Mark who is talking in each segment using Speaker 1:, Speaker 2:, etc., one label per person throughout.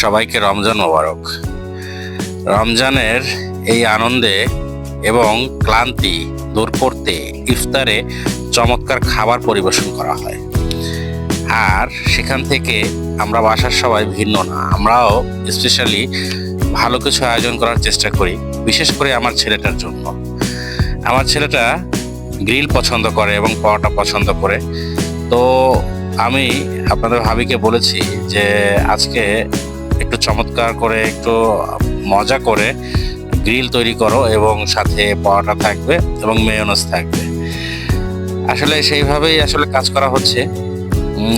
Speaker 1: সবাইকে রমজান মোবারক। রমজানের এই আনন্দে এবং ক্লান্তি দূর করতে ইফতারে চমৎকার খাবার পরিবেশন করা হয়। আর সেখান থেকে আমরা বাসার সবাই ভিন্ন না, আমরাও স্পেশালি ভালো কিছু আয়োজন করার চেষ্টা করি, বিশেষ করে আমার ছেলেটার জন্য। আমার ছেলেটা গ্রিল পছন্দ করে এবং পরোটা পছন্দ করে। তো আমি আপনাদের ভাবিকে বলেছি যে আজকে একটু চমৎকার করে, একটু মজা করে গ্রিল তৈরি করো এবং সাথে পরোটা থাকবে এবং মেয়োনেজ থাকবে। আসলে সেইভাবেই আসলে কাজ করা হচ্ছে।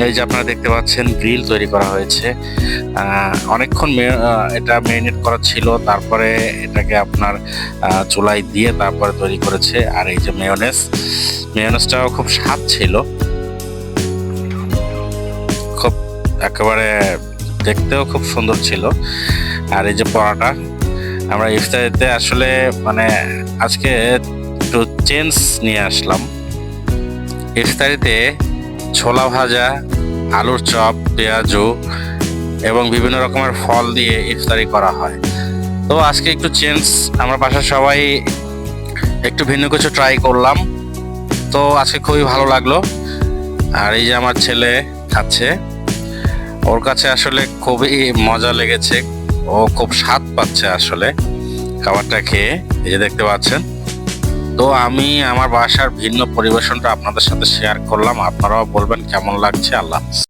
Speaker 1: এই যে আপনারা দেখতে পাচ্ছেন গ্রিল তৈরি করা হয়েছে। অনেকক্ষণ এটা মেরিনেট করা ছিল, তারপরে এটাকে আপনার চুলায় দিয়ে তারপরে তৈরি করেছে। আর এই যে মেয়োনেজটাও খুব স্বাদ ছিল, খুব একেবারে দেখতেও খুব সুন্দর ছিল। আর এই যে পরোটা, আমরা ইফতারিতে আসলে মানে আজকে একটু চেঞ্জ নিয়ে আসলাম। ইফতারিতে ছোলা ভাজা, আলুর চপ, পেঁয়াজু এবং বিভিন্ন রকমের ফল দিয়ে ইফতারি করা হয়। তো আজকে একটু চেঞ্জ, আমরা বাসার সবাই একটু ভিন্ন কিছু ট্রাই করলাম। তো আজকে খুবই ভালো লাগলো। আর এই যে আমার ছেলে খাচ্ছে, ওর কাছে আসলে খুবই মজা লেগেছে, ও খুব স্বাদ পাচ্ছে আসলে খাবারটা খেয়ে। এই যে দেখতে পাচ্ছেন। তো আমি আমার বাসার ভিন্ন পরিবেশনটা আপনাদের সাথে শেয়ার করলাম, আপনারাও বলবেন কেমন লাগছে। আল্লাহ হাফেজ।